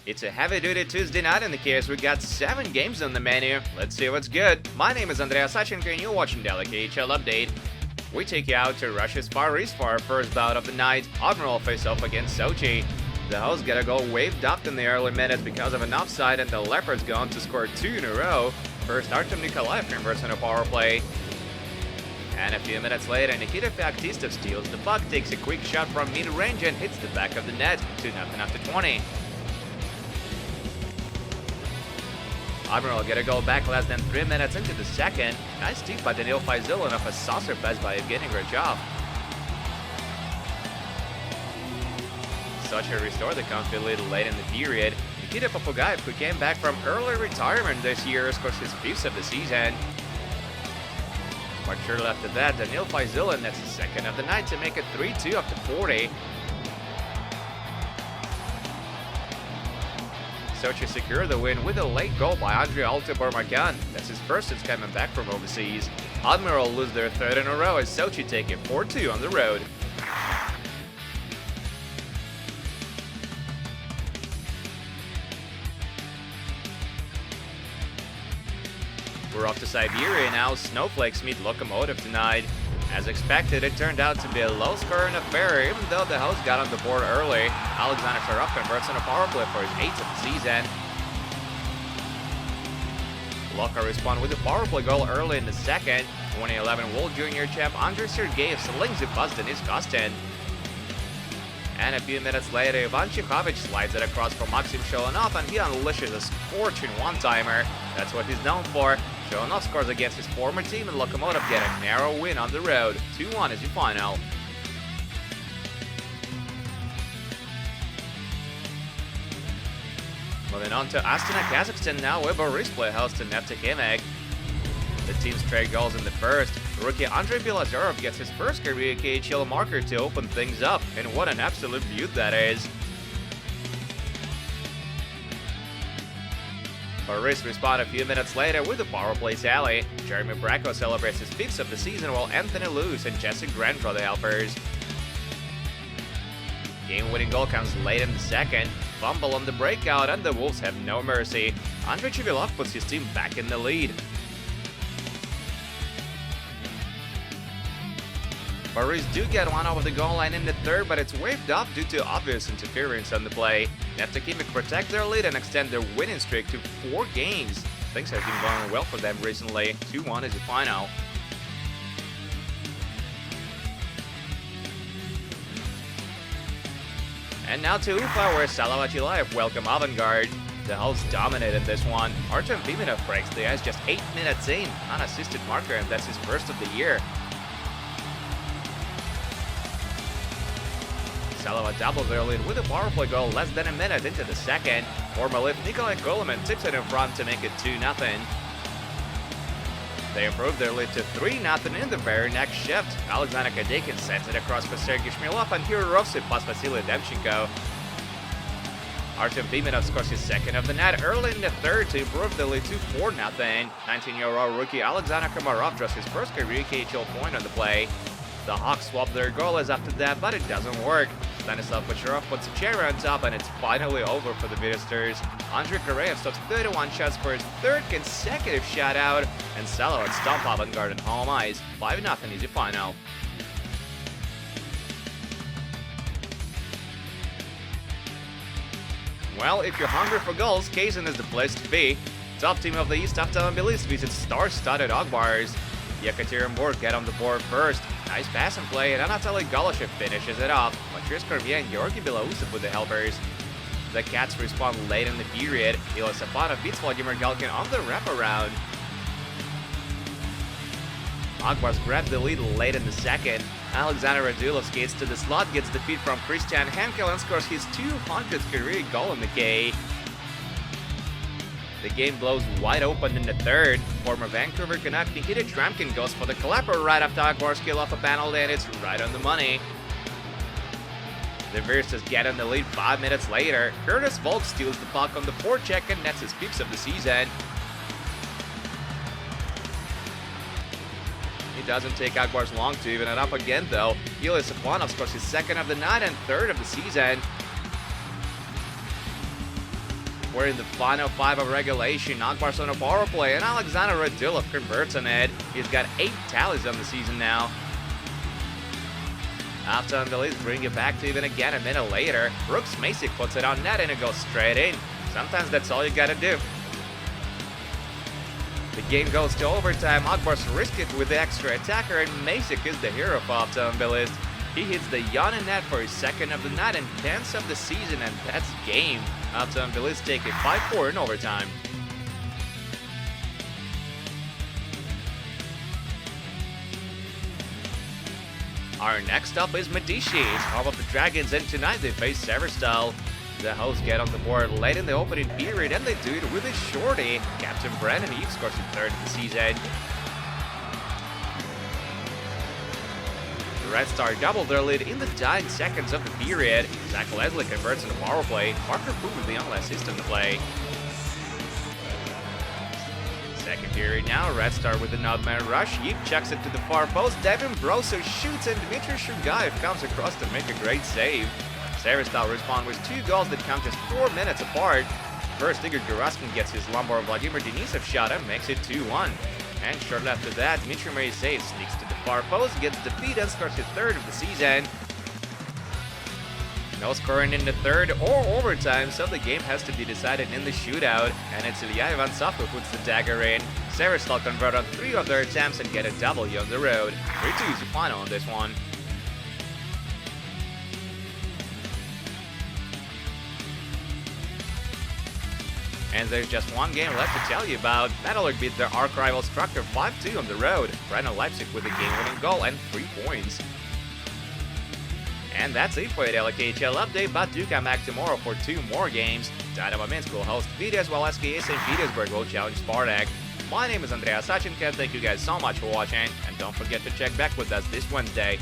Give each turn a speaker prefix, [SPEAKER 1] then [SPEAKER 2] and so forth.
[SPEAKER 1] It's a heavy-duty Tuesday night in the case. We got 7 games on the menu. Let's see what's good. My name is Andrea Sachenko and you're watching Daily KHL Update. We take you out to Russia's Far East for our first bout of the night. Admiral face off against Sochi. The hosts got a goal waved up in the early minutes because of an offside, and the Leopards go on to score 2 in a row. First, Artem Nikolaev converts on a power play. And a few minutes later, Nikita Feoktistov steals the puck, takes a quick shot from mid-range and hits the back of the net. 2-0 after 20. Admiral get a goal back less than 3 minutes into the second. Nice tip by Daniil Faizulin off a saucer pass by Evgeny Grachov. Sochi restored the confident lead late in the period. Nikita Popugaev, who came back from early retirement this year, scores his 5th of the season. But shortly after that, Daniil Faizulin nets his 2nd of the night to make it 3-2 after 40. Sochi secured the win with a late goal by Andrei Altebormakan. That's his first since coming back from overseas. Admiral lose their 3rd in a row as Sochi take it 4-2 on the road. We're off to Siberia now. Snowflakes meet Lokomotiv tonight. As expected, it turned out to be a low-scoring affair, even though the hosts got on the board early. Alexander Sharov converts on a power play for his 8th of the season. Loko respond with a power play goal early in the second. 2011 World Junior champ Andrei Sergeyev slings it past Denis Kostin. And a few minutes later, Ivan Chikhovich slides it across for Maxim Sholonov, and he unleashes a scorching one-timer. That's what he's known for. Sholonov scores against his former team, and Lokomotiv get a narrow win on the road. 2-1 is your final. Moving on to Astana, Kazakhstan now, where Borisplay hosts Nefta Kemek. The team's trade goals in the first. Rookie Andrei Belozerov gets his first career KHL marker to open things up, and what an absolute beaut that is. Boris respond a few minutes later with a power play tally. Jeremy Bracco celebrates his 5th of the season, while Anthony Lewis and Jesse Grant draw the helpers. Game-winning goal comes late in the second. Fumble on the breakout, and the Wolves have no mercy. Andrei Chivilov puts his team back in the lead. Boris do get one over the goal line in the third, but it's waved off due to obvious interference on the play. Nefta Kemek protect their lead and extend their winning streak to 4 games. Things have been going well for them recently. 2-1 is the final. And now to Ufa, where Salavat Ulayev welcome Avangard. The hosts dominated this one. Artem Pimenov breaks the ice just 8 minutes in, unassisted marker, and that's his first of the year. Salavat doubles their lead with a power play goal less than a minute into the second. Former Leaf Nikolai Koloman tips it in front to make it 2-0. They improve their lead to 3-0 in the very next shift. Alexander Kadekin sends it across for Sergei Shmilov, and here rovs it past Vasily Demchenko. Artem Pimenov scores his 2nd of the night early in the third to improve the lead to 4-0. 19-year-old rookie Alexander Komarov draws his first career KHL point on the play. The Hawks swap their goalies after that, but it doesn't work. Stanislav Bocharov puts a cherry on top, and it's finally over for the visitors. Andrei Karayev stops 31 shots for his 3rd consecutive shutout, and Salavat stomp Avangard on home ice. 5-0 is the final. Well, if you're hungry for goals, Kazan is the place to be. Top team of the East after Tbilisi visits star-studded Akbars. Yekaterinburg get on the board first. Nice pass and play, and Anatoly Goloshev finishes it off. Matris Korvia and Georgi Belousov with the helpers. The Cats respond late in the period. Ila Safanov beats Vladimir Galkin on the wraparound. Akbars grab the lead late in the second. Alexander Radulov skates to the slot, gets the feed from Christian Henkel, and scores his 200th career goal in the K. The game blows wide open in the third. Former Vancouver Canuck Nikita Tramkin goes for the clapper right after Akbars kill off a penalty, and it's right on the money. The Virstas get on the lead 5 minutes later. Curtis Volk steals the puck on the forecheck and nets his 5th of the season. It doesn't take Akbars long to even it up again though. Ilya Safonov scores his 2nd of the night and 3rd of the season. We're in the final 5 of regulation. Akbar's on a power play, and Alexander Radulov converts on it. He's got 8 tallies on the season now. After the Billies bring it back to even again a minute later, Brooks Masick puts it on net and it goes straight in. Sometimes that's all you gotta do. The game goes to overtime. Akbar's risked it with the extra attacker, and Masick is the hero for Uptown Billies. He hits the Yana net for his second of the night and 10th of the season, and that's game. Uptown Billies take it 5-4 in overtime. Our next up is Medici. It's home of the Dragons, and tonight they face Severstal. The hosts get on the board late in the opening period, and they do it with a shorty. Captain Brandon Eve scores his 3rd of the season. The Red Star doubled their lead in the dying seconds of the period. Zach Leslie converts in the power play. Parker Poo with the only assist on the play. Second period now, Red Star with the nutman rush. Yip chucks it to the far post. Devin Broso shoots, and Dmitry Shugaev comes across to make a great save. Severstal respond with 2 goals that come just 4 minutes apart. First, Igor Geraskin gets his Lombard Vladimir Denisov shot and makes it 2-1. And shortly after that, Dmitry Moiseev sneaks to the far post, gets the beat, and scores his 3rd of the season. No scoring in the 3rd or overtime, so the game has to be decided in the shootout, and it's Ilya Ivansov who puts the dagger in. Severstal convert on 3 of their attempts and get a W on the road. 3-2 is the final on this one. And there's just one game left to tell you about. Metallurg beat their arch rival Strucker 5-2 on the road. Brandon Leipzig with a game-winning goal and 3 points. And that's it for your KHL update, but do come back tomorrow for 2 more games. Dynamo Minsk will host Vidas, while SKA St. Petersburg will challenge Spartak. My name is Andreas Sachenko. Thank you guys so much for watching, and don't forget to check back with us this Wednesday.